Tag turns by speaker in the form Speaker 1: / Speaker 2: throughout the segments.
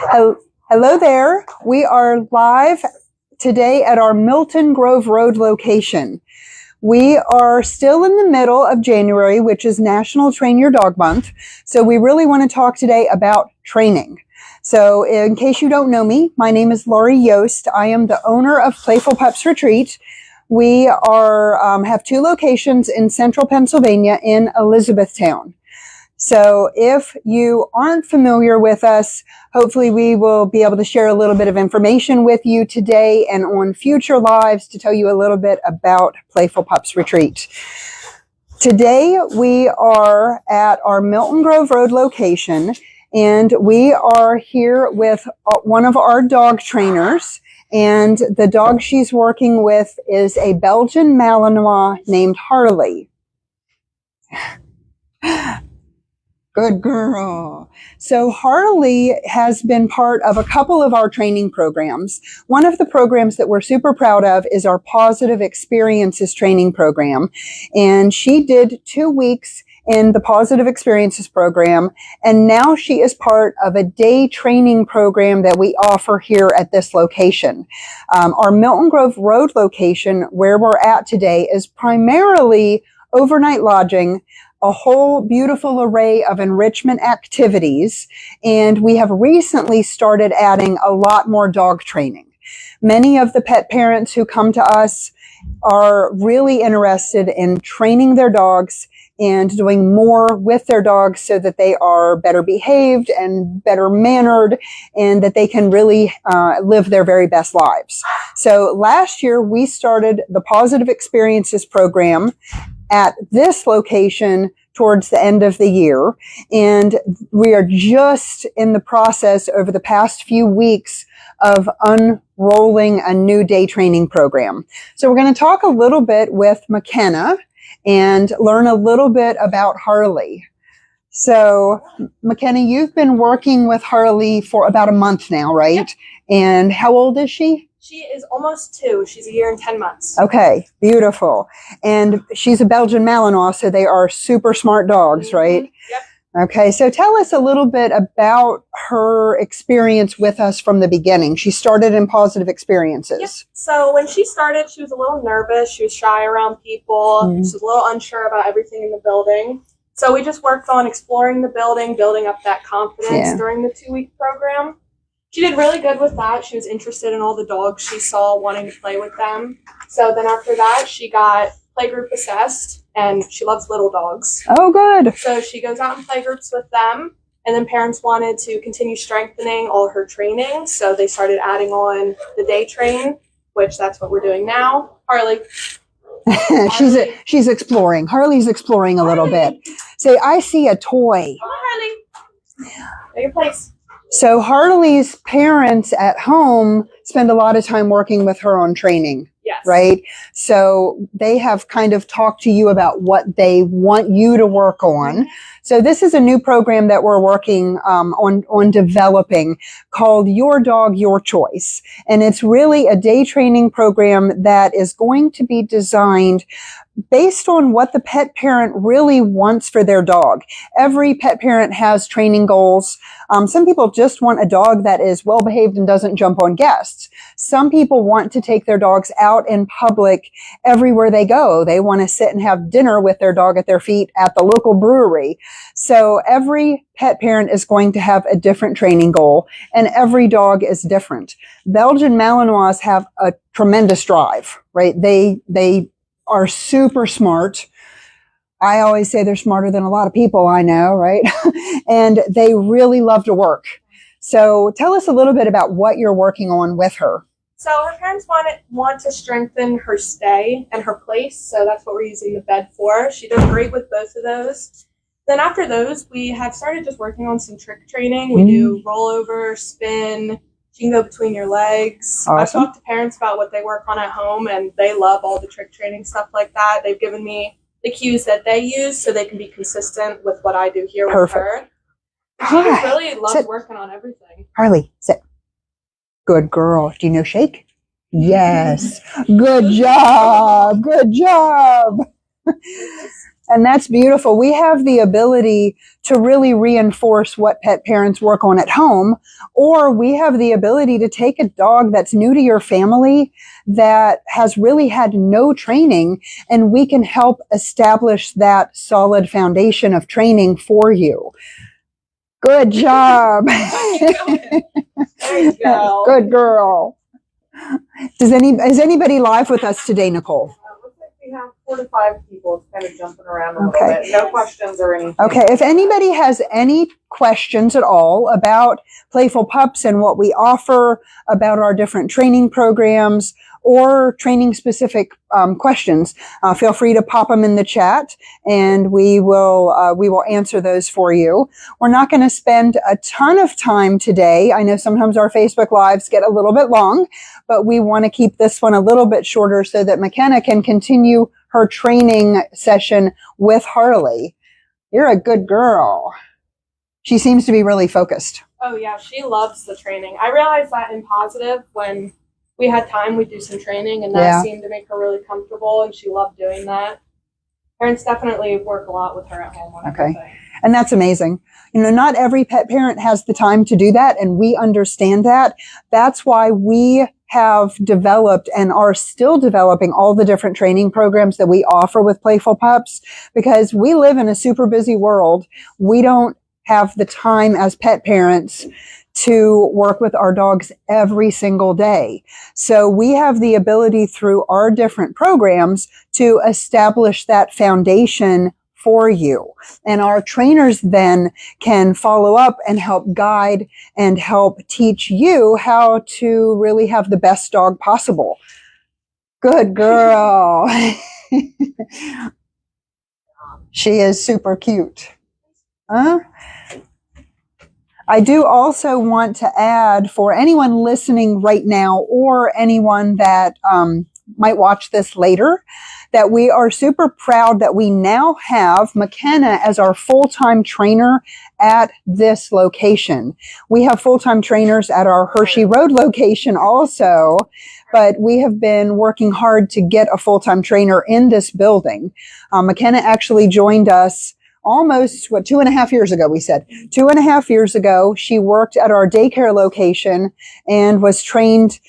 Speaker 1: Hello there. We are live today at our Milton Grove Road location. We are still in the middle of January, which is National Train Your Dog Month. So we really want to talk today about training. So in case you don't know me, my name is Lori Yost. I am the owner of Playful Pups Retreat. We have two locations in central Pennsylvania in Elizabethtown. So if you aren't familiar with us, hopefully we will be able to share a little bit of information with you today and on future lives to tell you a little bit about Playful Pups Retreat. Today we are at our Milton Grove Road location, and we are here with one of our dog trainers, and the dog she's working with is a Belgian Malinois named Harley. Good girl. So Harley has been part of a couple of our training programs. One of the programs that we're super proud of is our Pawsitive Experiences Training Program. And she did 2 weeks in the Pawsitive Experiences program. And now she is part of a day training program that we offer here at this location. Our Milton Grove Road location, where we're at today, is primarily overnight lodging, a whole beautiful array of enrichment activities, and we have recently started adding a lot more dog training. Many of the pet parents who come to us are really interested in training their dogs and doing more with their dogs so that they are better behaved and better mannered and that they can really live their very best lives. So last year we started the Pawsitive Experiences program at this location towards the end of the year. And we are just in the process over the past few weeks of unrolling a new day training program. So we're going to talk a little bit with MaKenna and learn a little bit about Harley. So MaKenna, you've been working with Harley for about a month now, right? Yep. And how old is she?
Speaker 2: She is almost 2. She's 1 year and 10 months.
Speaker 1: Okay, beautiful. And she's a Belgian Malinois, so they are super smart dogs, right?
Speaker 2: Yep.
Speaker 1: Okay, so tell us a little bit about her experience with us from the beginning. She started in Pawsitive Experiences.
Speaker 2: Yep. So when she started, she was a little nervous. She was shy around people. She was a little unsure about everything in the building. So we just worked on exploring the building, building up that confidence during the 2-week program. She did really good with that. She was interested in all the dogs she saw, wanting to play with them. So then after that, she got playgroup assessed, and she loves little dogs.
Speaker 1: Oh, good.
Speaker 2: So she goes out in playgroups with them, and then parents wanted to continue strengthening all her training, so they started adding on the day train, which that's what we're doing now. Harley.
Speaker 1: She's exploring. Harley's exploring a little bit. Say, I see a toy.
Speaker 2: Come on, Harley. Go your place.
Speaker 1: So Harley's parents at home spend a lot of time working with her on training, right? So they have kind of talked to you about what they want you to work on. So this is a new program that we're working on developing called Your Dog, Your Choice. And it's really a day training program that is going to be designed based on what the pet parent really wants for their dog. Every pet parent has training goals. Some people just want a dog that is well behaved and doesn't jump on guests. Some people want to take their dogs out in public everywhere they go. They want to sit and have dinner with their dog at their feet at the local brewery. So every pet parent is going to have a different training goal, and every dog is different. Belgian Malinois have a tremendous drive, right? They are super smart. I always say they're smarter than a lot of people I know, right? And they really love to work. So tell us a little bit about what you're working on with her.
Speaker 2: So her parents want to strengthen her stay and her place, so that's what we're using the bed for. She does great with both of those. Then after those, we have started just working on some trick training. We do rollover, spin. You can go between your legs.
Speaker 1: Awesome.
Speaker 2: I've talked to parents about what they work on at home, and they love all the trick training stuff like that. They've given me the cues that they use so they can be consistent with what I do here with her. She just really loves working on everything.
Speaker 1: Harley, sit. Good girl. Do you know shake? Yes. Good job. Good job. And that's beautiful. We have the ability to really reinforce what pet parents work on at home, or we have the ability to take a dog that's new to your family that has really had no training, and we can help establish that solid foundation of training for you. Good job.
Speaker 2: There you go.
Speaker 1: Good girl. Is anybody live with us today, Nicole?
Speaker 2: Looks like we have 4 to 5 people. It's kind of jumping around a little bit. No questions or anything.
Speaker 1: Okay, if anybody has any questions at all about Playful Pups and what we offer, about our different training programs, or training specific questions, feel free to pop them in the chat, and we will answer those for you. We're not going to spend a ton of time today. I know sometimes our Facebook Lives get a little bit long, but we want to keep this one a little bit shorter so that MaKenna can continue her training session with Harley. You're a good girl. She seems to be really focused.
Speaker 2: Oh yeah, she loves the training. I realized that in Pawsitive when we had time, we'd do some training, and that seemed to make her really comfortable, and she loved doing that. Parents definitely work a lot with her at home.
Speaker 1: Okay. And that's amazing. You know, not every pet parent has the time to do that, and we understand that. That's why we have developed and are still developing all the different training programs that we offer with Playful Pups, because we live in a super busy world. We don't have the time as pet parents to work with our dogs every single day. So we have the ability through our different programs to establish that foundation for you. And our trainers then can follow up and help guide and help teach you how to really have the best dog possible. Good girl. She is super cute. Huh? I do also want to add, for anyone listening right now or anyone that might watch this later, that we are super proud that we now have MaKenna as our full-time trainer at this location. We have full-time trainers at our Hershey Road location also, but we have been working hard to get a full-time trainer in this building. MaKenna actually joined us almost, 2.5 years ago, we said. 2.5 years ago, she worked at our daycare location and was trained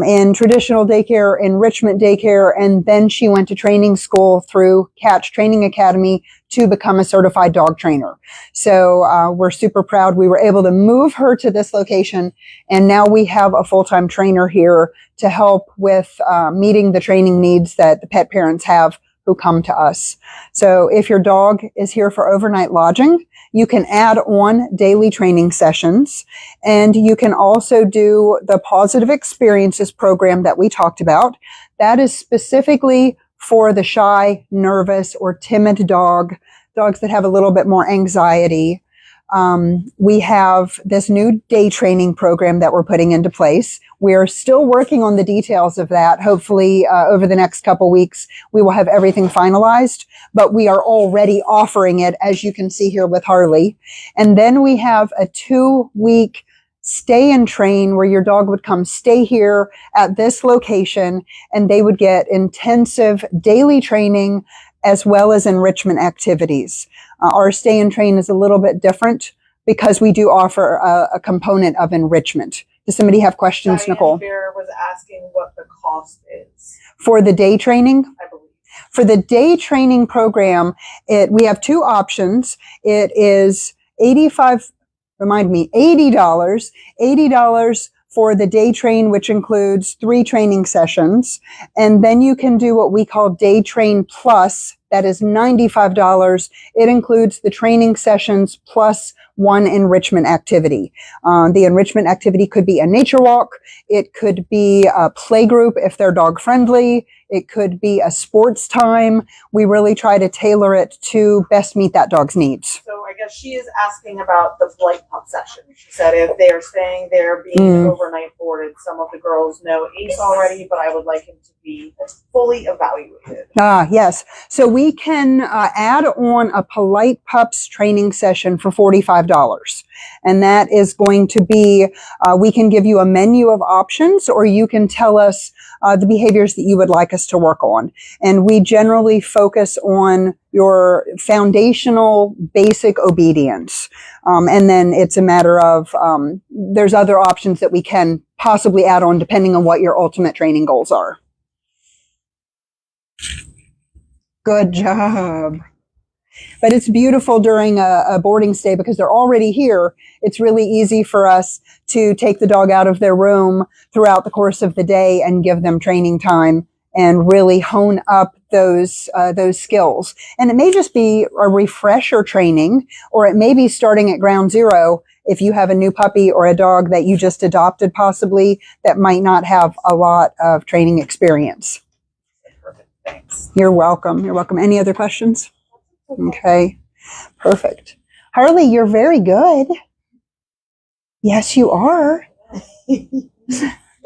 Speaker 1: in traditional daycare, enrichment daycare, and then she went to training school through Catch Training Academy to become a certified dog trainer. So we're super proud we were able to move her to this location, and now we have a full-time trainer here to help with meeting the training needs that the pet parents have who come to us. So if your dog is here for overnight lodging, you can add on daily training sessions, and you can also do the Pawsitive Experiences program that we talked about. That is specifically for the shy, nervous, or timid dogs that have a little bit more anxiety. We have this new day training program that we're putting into place. We're still working on the details of that. Hopefully, over the next couple weeks, we will have everything finalized, but we are already offering it, as you can see here with Harley. And then we have a 2-week stay and train where your dog would come stay here at this location, and they would get intensive daily training as well as enrichment activities. Our stay and train is a little bit different because we do offer a component of enrichment. Does somebody have questions, Nicole?
Speaker 2: Bear was asking what the cost is.
Speaker 1: For the day training?
Speaker 2: I believe.
Speaker 1: For the day training program, we have 2 options. It is $80 for the day train, which includes 3 training sessions. And then you can do what we call Day Train Plus. That is $95. It includes the training sessions plus 1 enrichment activity. The enrichment activity could be a nature walk. It could be a play group if they're dog friendly. It could be a sports time. We really try to tailor it to best meet that dog's needs.
Speaker 3: So I guess she is asking about the flight pup session. She said if they are staying there being overnight boarded, some of the girls know Ace already, but I would like him to be fully evaluated.
Speaker 1: Yes. So we can add on a Polite Pups training session for $45. And that is going to be, we can give you a menu of options, or you can tell us the behaviors that you would like us to work on. And we generally focus on your foundational basic obedience. And then it's a matter of, there's other options that we can possibly add on depending on what your ultimate training goals are. Good job. But it's beautiful during a boarding stay because they're already here. It's really easy for us to take the dog out of their room throughout the course of the day and give them training time and really hone up those skills. And it may just be a refresher training, or it may be starting at ground zero if you have a new puppy or a dog that you just adopted possibly that might not have a lot of training experience.
Speaker 3: Perfect. Thanks.
Speaker 1: You're welcome. You're welcome. Any other questions? Okay, perfect. Harley, you're very good. Yes, you are.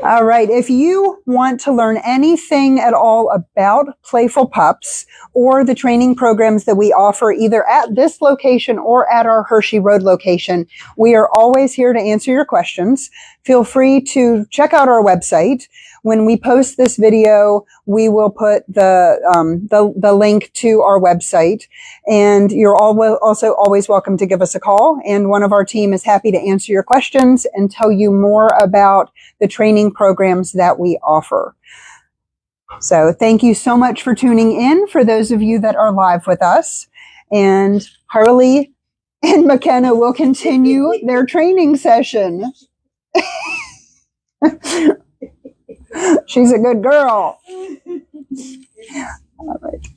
Speaker 1: All right. If you want to learn anything at all about Playful Pups or the training programs that we offer either at this location or at our Hershey Road location, we are always here to answer your questions. Feel free to check out our website. When we post this video, we will put the link to our website, and you're also always welcome to give us a call, and one of our team is happy to answer your questions and tell you more about the training programs that we offer. So thank you so much for tuning in for those of you that are live with us, and Harley and MaKenna will continue their training session. She's a good girl. All right.